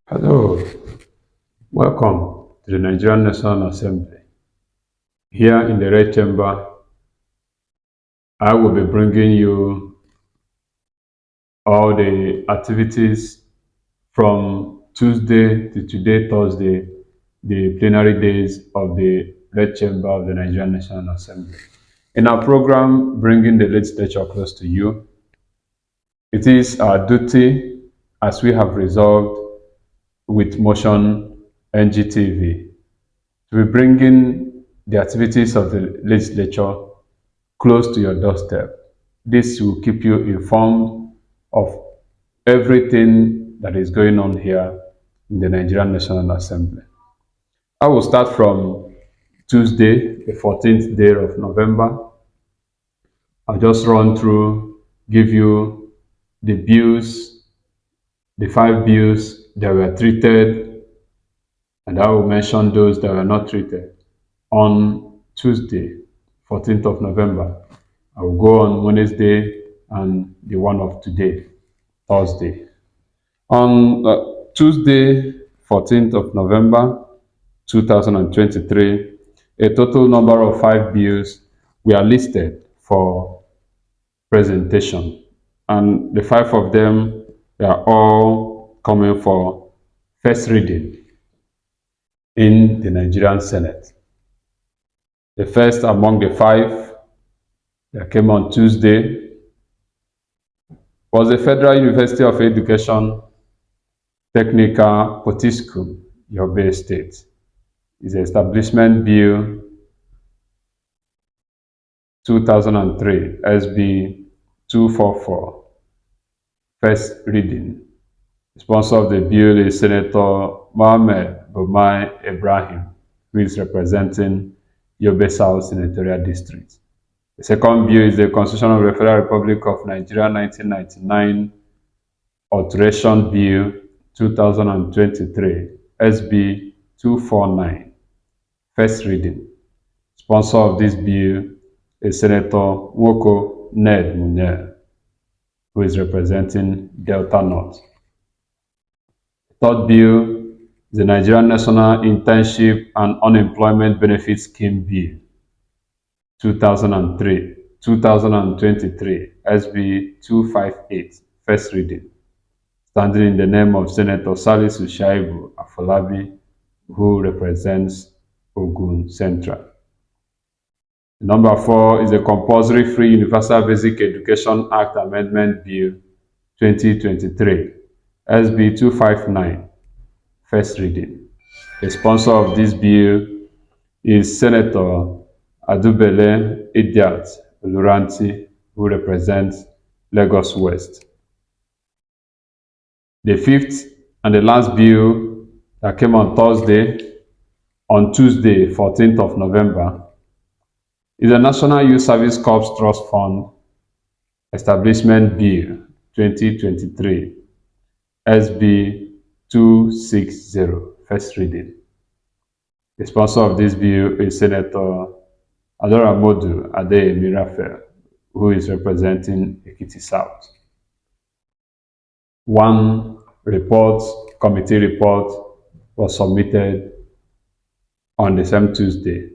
Hello, welcome to the Nigerian National Assembly. Here in the Red Chamber, I will be bringing you all the activities from Tuesday to today, Thursday, the plenary days of the Red Chamber of the Nigerian National Assembly. In our program, Bringing the Legislature Close to You, it is our duty, as we have resolved with motion NGTV, to be bringing the activities of the legislature close to your doorstep. This will keep you informed of everything that is going on here in the Nigerian National Assembly. I will start from Tuesday, the 14th day of November. I'll just run through, give you the bills, the 5 bills that were treated, and I will mention those that were not treated on Tuesday, 14th of November. I will go on Wednesday and the one of today, Thursday. On Tuesday, 14th of November 2023, a total number of 5 bills were listed for presentation, and the 5 of them are all coming for first reading in the Nigerian Senate. The first among the 5 that came on Tuesday was the Federal University of Education Technical Potiskum, Yobe State. It's the Establishment Bill 2003, SB 244, first reading. The sponsor of the bill is Senator Mohammed Bomai Ibrahim, who is representing Yobe South Senatorial District. The second bill is the Constitution of the Federal Republic of Nigeria 1999 Alteration Bill 2023, SB 249, first reading. Sponsor of this bill is Senator Nwoko Ned Munir, who is representing Delta North. The third bill is the Nigerian National Internship and Unemployment Benefit Scheme Bill 2023, SB 258, first reading, standing in the name of Senator Salisu Shaibu Afolabi, who represents Ogun Central. Number 4 is the Compulsory Free Universal Basic Education Act Amendment Bill 2023, SB 259, first reading. The sponsor of this bill is Senator Adubele Idiat Oluranti, who represents Lagos West. The fifth and the last bill that came on Tuesday, 14th of November, is the National Youth Service Corps Trust Fund Establishment Bill 2023, SB 260, first reading. The sponsor of this bill is Senator Adoramodu Adeyemi Raphael, who is representing Ekiti South. One committee report, was submitted on the same Tuesday.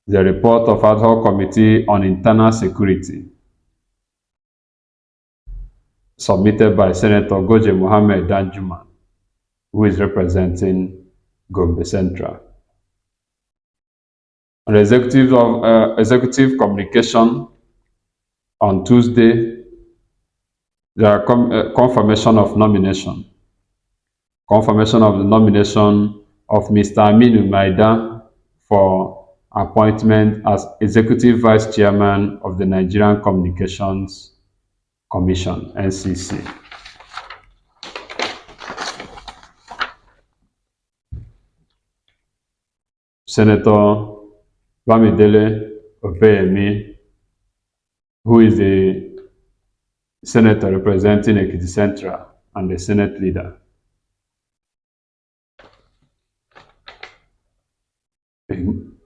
The report of Ad hoc Committee on Internal Security, submitted by Senator Goje Mohammed Danjuma, who is representing Gombe Central. On the executive communication on Tuesday, there are confirmation of nomination. Confirmation of the nomination of Mr. Aminu Maida for appointment as Executive Vice Chairman of the Nigerian Communications Commission, NCC. Senator Bamidele Opeyemi, who is the senator representing Ekiti Central and the Senate leader.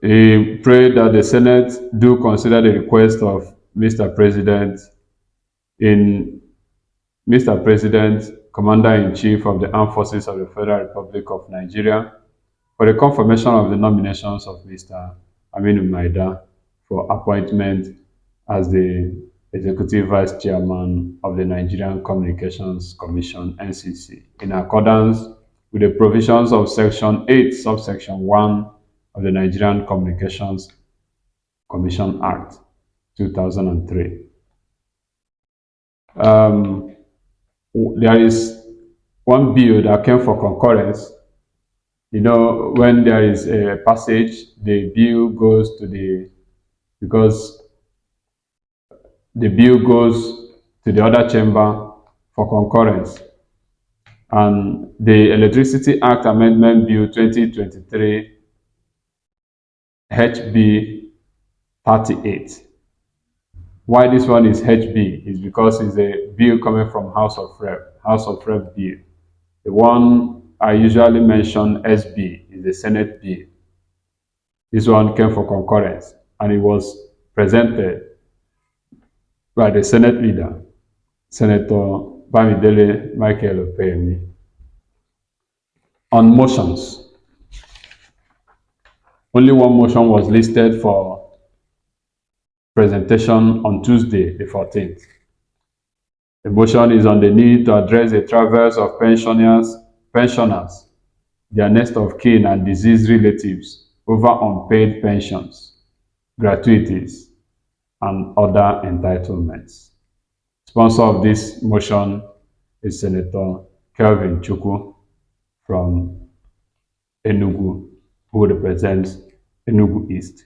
He prayed that the Senate do consider the request of Mr. President in Mr. President, Commander-in-Chief of the Armed Forces of the Federal Republic of Nigeria, for the confirmation of the nominations of Mr. Aminu Maida for appointment as the Executive Vice Chairman of the Nigerian Communications Commission (NCC), in accordance with the provisions of Section 8, Subsection 1 of the Nigerian Communications Commission Act 2003. There is one bill that came for concurrence. When there is a passage, the bill goes to because the bill goes to the other chamber for concurrence. And the Electricity Act Amendment Bill 2023 HB 38. Why this one is HB is because it's a bill coming from House of Rep bill. The one I usually mention, SB, is the Senate bill. This one came for concurrence, and it was presented by the Senate leader, Senator Bamidele Michael Opeyemi. On motions, only one motion was listed for presentation on Tuesday, the 14th. The motion is on the need to address the travails of pensioners, their next of kin and deceased relatives over unpaid pensions, gratuities, and other entitlements. Sponsor of this motion is Senator Kelvin Chukwu from Enugu, who represents Enugu East.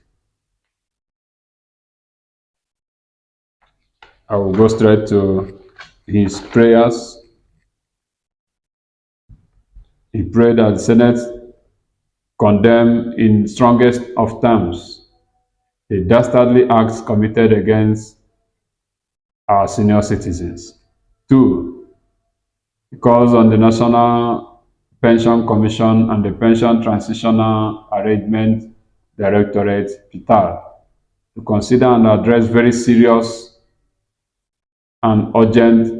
I will go straight to his prayers. He prayed that the Senate condemn in strongest of terms the dastardly acts committed against our senior citizens. 2, because on the National Pension Commission and the Pension Transitional Arrangement Directorate, PITAR, to consider and address very seriously and urgently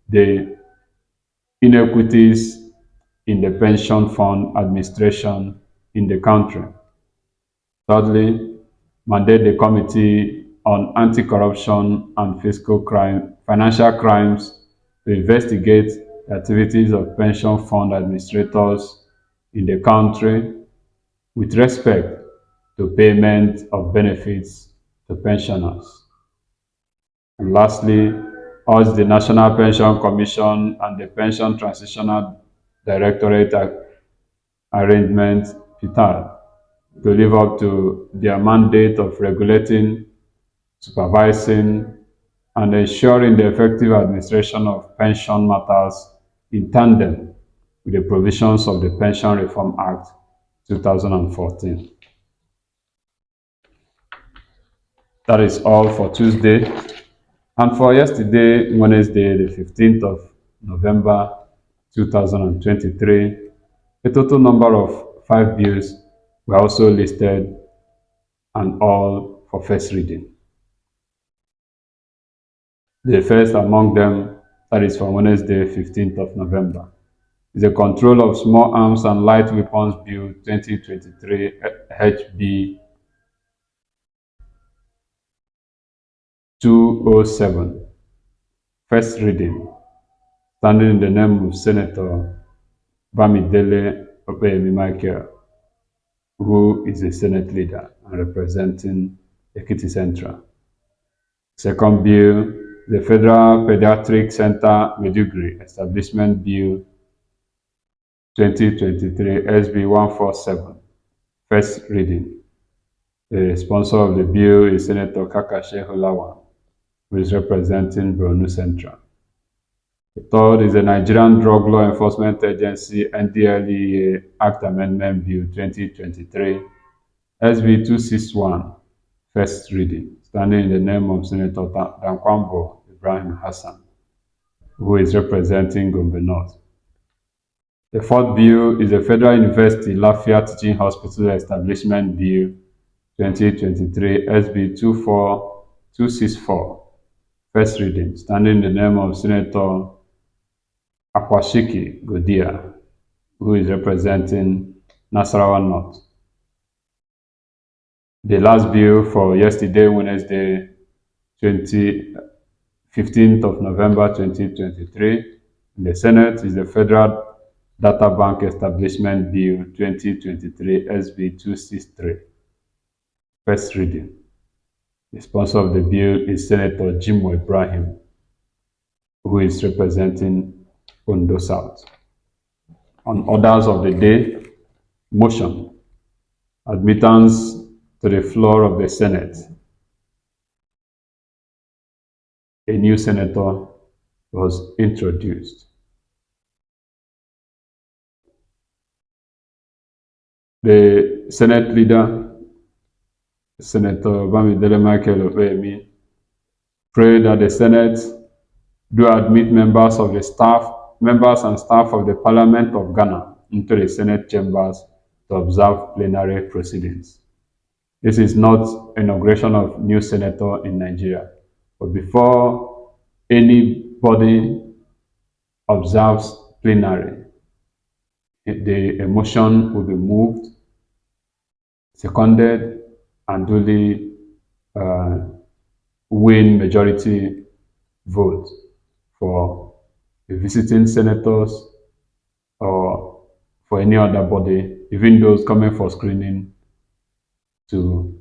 the inequities in the pension fund administration in the country. Thirdly, mandate the Committee on Anti-Corruption and Financial Crimes to investigate the activities of pension fund administrators in the country with respect to payment of benefits to pensioners. And lastly, urge the National Pension Commission and the Pension Transitional Directorate Arrangement, PITAR, to live up to their mandate of regulating, supervising, and ensuring the effective administration of pension matters in tandem with the provisions of the Pension Reform Act 2014. That is all for Tuesday. And for yesterday, Wednesday, the 15th of November 2023, a total number of 5 bills were also listed, and all for first reading. The first among them, that is for Wednesday, 15th of November, is the Control of Small Arms and Light Weapons Bill 2023 HB 207. First reading, standing in the name of Senator Bamidele Opeyemi Michael, who is a Senate leader and representing Ekiti Central. Second bill, the Federal Pediatric Center Maiduguri Establishment Bill 2023 SB 147. First reading. The sponsor of the bill is Senator Kakashe Hulawan, who is representing Borno Central. The third is the Nigerian Drug Law Enforcement Agency NDLEA Act Amendment Bill 2023 SB 261. First reading, standing in the name of Senator Dankwambo Ibrahim Hassan, who is representing Gombe North. The fourth bill is the Federal University Lafayette Teaching Hospital Establishment Bill 2023 SB 24264. First reading, standing in the name of Senator Akwashiki Godia, who is representing Nasarawa North. The last bill for yesterday, Wednesday, 15th of November 2023, in the Senate is the Federal Data Bank Establishment Bill 2023 SB 263. First reading. The sponsor of the bill is Senator Jimo Ibrahim, who is representing Ondo South. On orders of the day, motion, admittance to the floor of the Senate. A new senator was introduced. The Senate leader, Senator Bamidele Michael Obeyemi, prayed that the Senate do admit members and staff of the Parliament of Ghana into the Senate chambers to observe plenary proceedings. This is not inauguration of new senator in Nigeria, but before anybody observes plenary, the motion will be moved, seconded, and duly win majority vote for the visiting senators or for any other body, even those coming for screening, to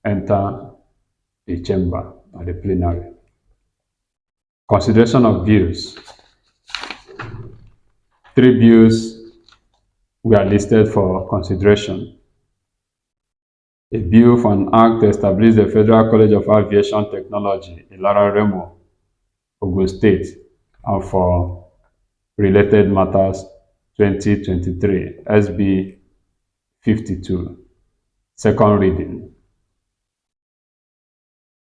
enter the chamber or the plenary. Consideration of bills. 3 bills were listed for consideration. A bill for an act to establish the Federal College of Aviation Technology, Ilara Remo, Ogun State, and for related matters 2023, SB 52. Second reading.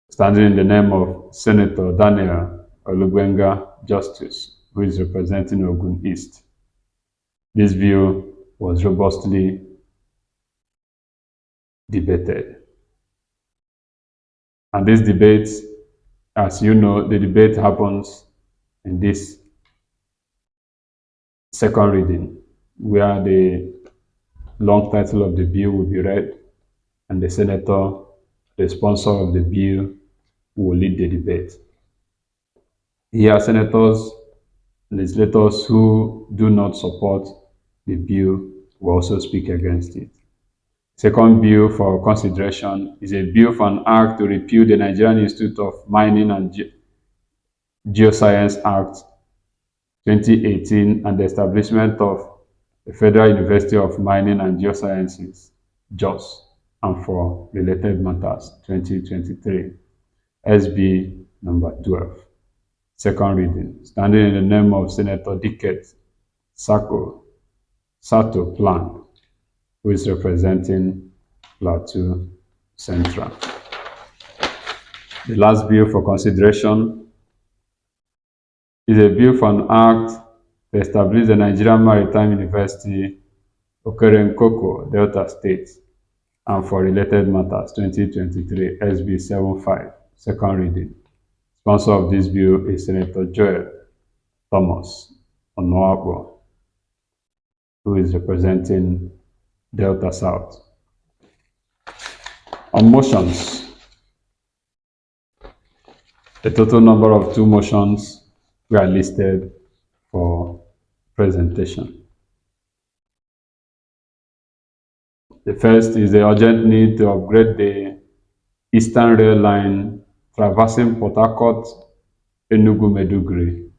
Standing in the name of Senator Daniel Olugbenga Justice, who is representing Ogun East. This bill was robustly debated. And this debate, as you know, the debate happens in this second reading, where the long title of the bill will be read, and the senator, the sponsor of the bill, will lead the debate. Here, senators, legislators who do not support the bill will also speak against it. Second bill for consideration is a bill for an act to repeal the Nigerian Institute of Mining and Geoscience Act 2018 and the establishment of the Federal University of Mining and Geosciences, JOS, and for related matters 2023, SB number 12. Second reading, standing in the name of Senator Dicket Sato Plan, who is representing Plateau Central. The last bill for consideration is a bill for an act to establish the Nigerian Maritime University, Okerenkoko, Delta State, and for related matters 2023, SB 75, second reading. Sponsor of this bill is Senator Joel Thomas Onoapo, who is representing Delta South. On motions, the total number of 2 motions were listed for presentation. The first is the urgent need to upgrade the Eastern Rail Line traversing Port Harcourt, Enugu, Maiduguri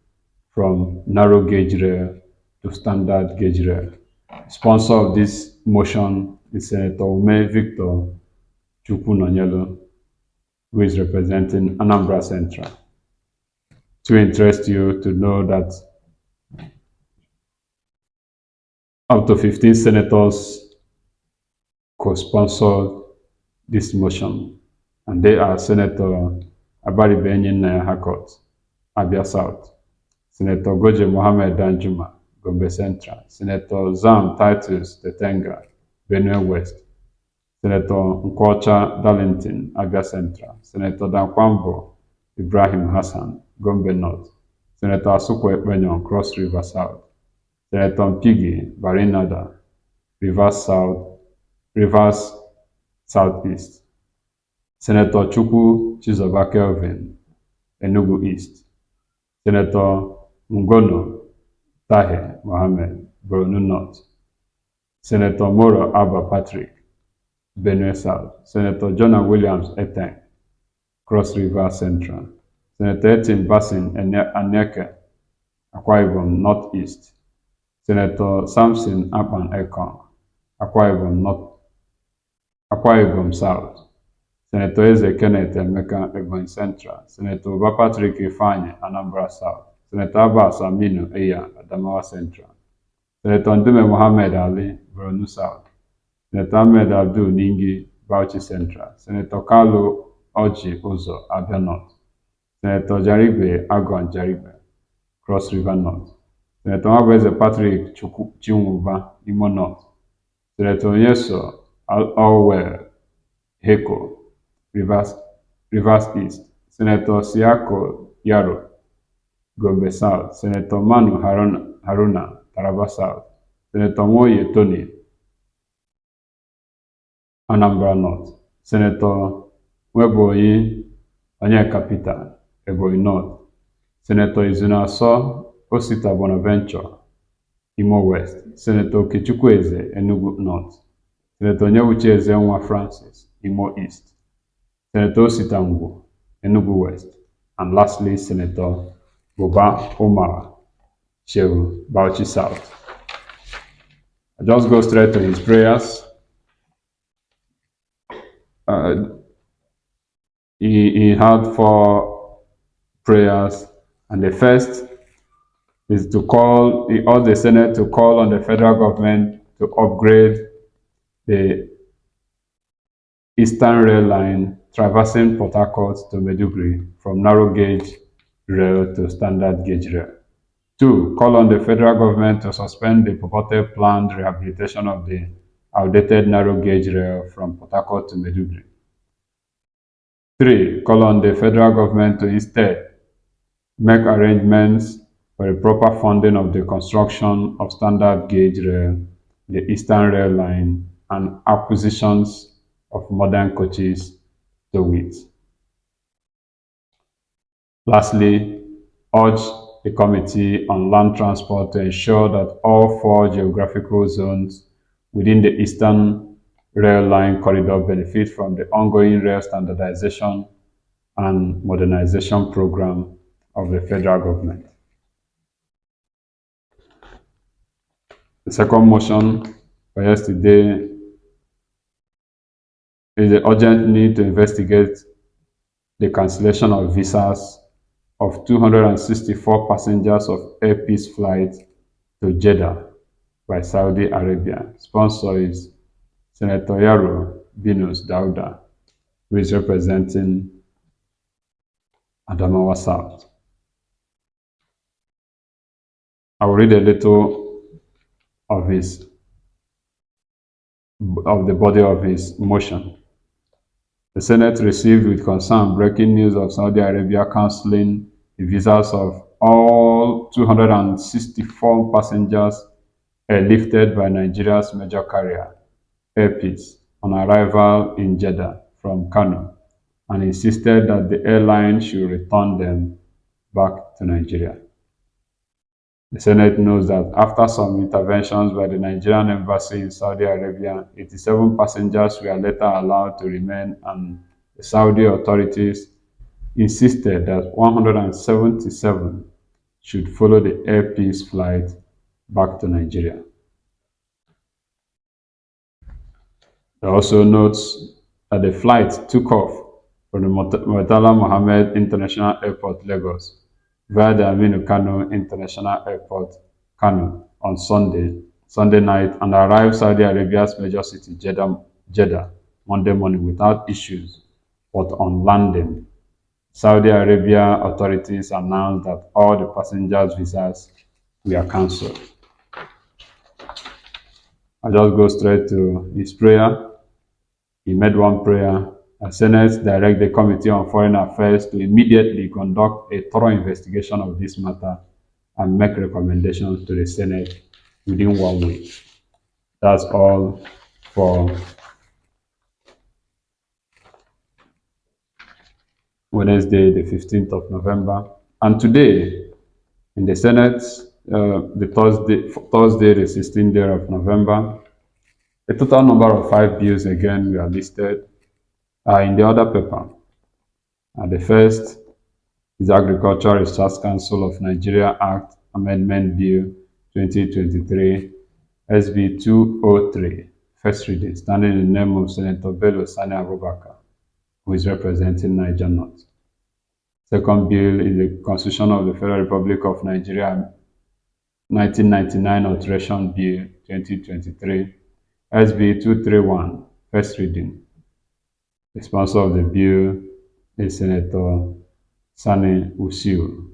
from narrow gauge rail to standard gauge rail. Sponsor of this motion is Senator Ume Victor Chukwunonyelo, who is representing Anambra Central. To interest you to know that up to 15 senators co-sponsored this motion, and they are Senator Abaribenyin Hakot, Abia South, Senator Goje Mohammed Danjuma, Gombe Central, Senator Zam Titus Tetenga, Benue West, Senator Nkwocha Darlington, Abia Central, Senator Dankwambo Ibrahim Hassan, Gombe North. Senator Asukwa Ekpenyon, Cross River South. Senator Mpigi Barinada, Rivers Southeast. Senator Chukwu Chizoba Kelvin, Enugu East. Senator Ngono Tahir Mohammed, Borno North. Senator Moro Abba Patrick, Benue South. Senator Jonah Williams Eteng, Cross River Central. Senator Etim Basin Aneke, Akwa Ibom Northeast. Senator Samson Akpan Ekong, Akwa Ibom South. Senator Eze Kenneth Emeka, Ebonyi Central. Senator Uba Patrick Ifeanyi, Anambra South. Senator Abbas Aminu Eya, Adamawa Central. Senator Ndume Mohammed Ali, Borno South. Senator Ahmed Abdul Ningi, Bauchi Central. Senator Kalu Oji Uzo, Abia North. Senator Jaribe Agon Jaribe, Cross River North. Senator Mabeze Patrick Chinwuba, Imo North. Senator Onyeso Alwell Heko, Rivers East. Senator Siako Yaro, Gombe South. Senator Manu Haruna, Taraba South. Senator Moye Tony, Anambra North. Senator Weboyi Onyeka Peter, Ebonyi North. Senator Izunaso Osita Bonaventure, Imo West. Senator Okechukwu Eze, Enugu North. Senator Onyewuchi Ezenwa Francis, Imo East. Senator Osita Ngwu, Enugu West. And lastly, Senator Buba Umar Shehu, Bauchi South. I just go straight to his prayers. He had 4 prayers, and the first is to urge the Senate to call on the federal government to upgrade the Eastern Rail Line traversing Port Harcourt to Maiduguri from narrow gauge rail to standard gauge rail. 2. Call on the federal government to suspend the purported planned rehabilitation of the outdated narrow gauge rail from Port Harcourt to Maiduguri. 3. Call on the federal government to instead make arrangements for the proper funding of the construction of standard gauge rail, the Eastern Rail Line, and acquisitions of modern coaches to it. Lastly, urge the Committee on Land Transport to ensure that all 4 geographical zones within the Eastern Rail Line corridor benefit from the ongoing rail standardization and modernization program of the federal government. The second motion for yesterday is the urgent need to investigate the cancellation of visas of 264 passengers of Air Peace flight to Jeddah by Saudi Arabia. Sponsor is Senator Yaro Binus Dauda, who is representing Adamawa South. I will read a little of the body of his motion. The Senate received with concern breaking news of Saudi Arabia cancelling the visas of all 264 passengers airlifted by Nigeria's major carrier, Air Peace, on arrival in Jeddah from Kano, and insisted that the airline should return them back to Nigeria. The Senate knows that after some interventions by the Nigerian embassy in Saudi Arabia, 87 passengers were later allowed to remain, and the Saudi authorities insisted that 177 should follow the Air Peace flight back to Nigeria. It also notes that the flight took off from the Murtala Mohammed International Airport, Lagos, via the Aminu Kano International Airport, Kano, on Sunday night, and arrived Saudi Arabia's major city, Jeddah, Monday morning without issues. But on landing, Saudi Arabia authorities announced that all the passengers' visas were cancelled. I just go straight to his prayer. He made one prayer. Senate direct the Committee on Foreign Affairs to immediately conduct a thorough investigation of this matter and make recommendations to the Senate within 1 week. That's all for Wednesday, the 15th of November. And today, in the Senate, the Thursday, the 16th day of November, a total number of 5 bills again were listed in the other paper. The first is Agricultural Research Council of Nigeria Act Amendment Bill 2023, SB 203, first reading, standing in the name of Senator Bello Sani Abubakar, who is representing Niger North. Second bill is the Constitution of the Federal Republic of Nigeria 1999 Alteration Bill 2023, SB 231, first reading. The sponsor of the bill is Senator Sani Usiu,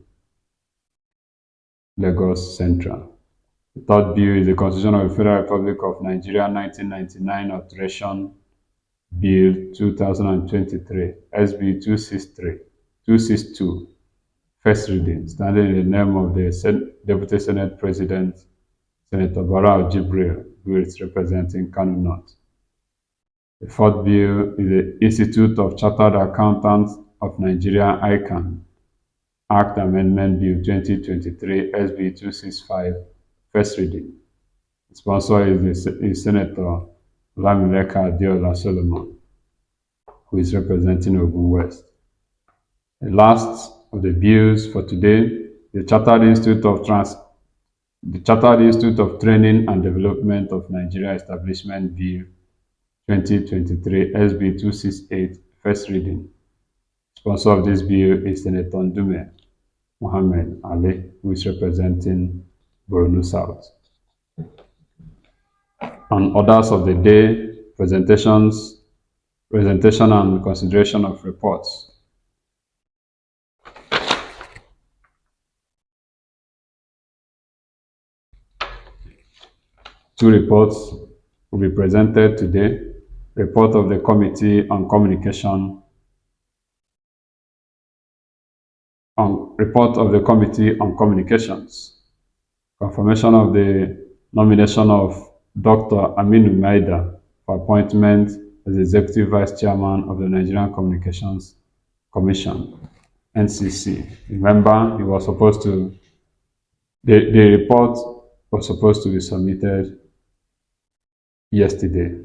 Lagos Central. The third bill is the Constitution of the Federal Republic of Nigeria 1999 Alteration Bill 2023, SB 262, first reading, standing in the name of the Deputy Senate President, Senator Barau Jibril, who is representing Kano North. The fourth bill is the Institute of Chartered Accountants of Nigeria, ICANN, Act Amendment Bill 2023, SB 265, first reading. The sponsor is Senator Lamileka Adeola Solomon, who is representing Ogun West. The last of the bills for today, the Chartered Institute of Training and Development of Nigeria Establishment Bill 2023, SB 268, first reading. Sponsor of this bill is Senator Ndume Mohammed Ali, who is representing Borno South. And orders of the day, presentation and consideration of reports. Two reports will be presented today. Report of the Committee on Communication. Report of the Committee on Communications. Confirmation of the nomination of Dr. Aminu Maida for appointment as Executive Vice Chairman of the Nigerian Communications Commission, NCC. Remember, the report was supposed to be submitted yesterday.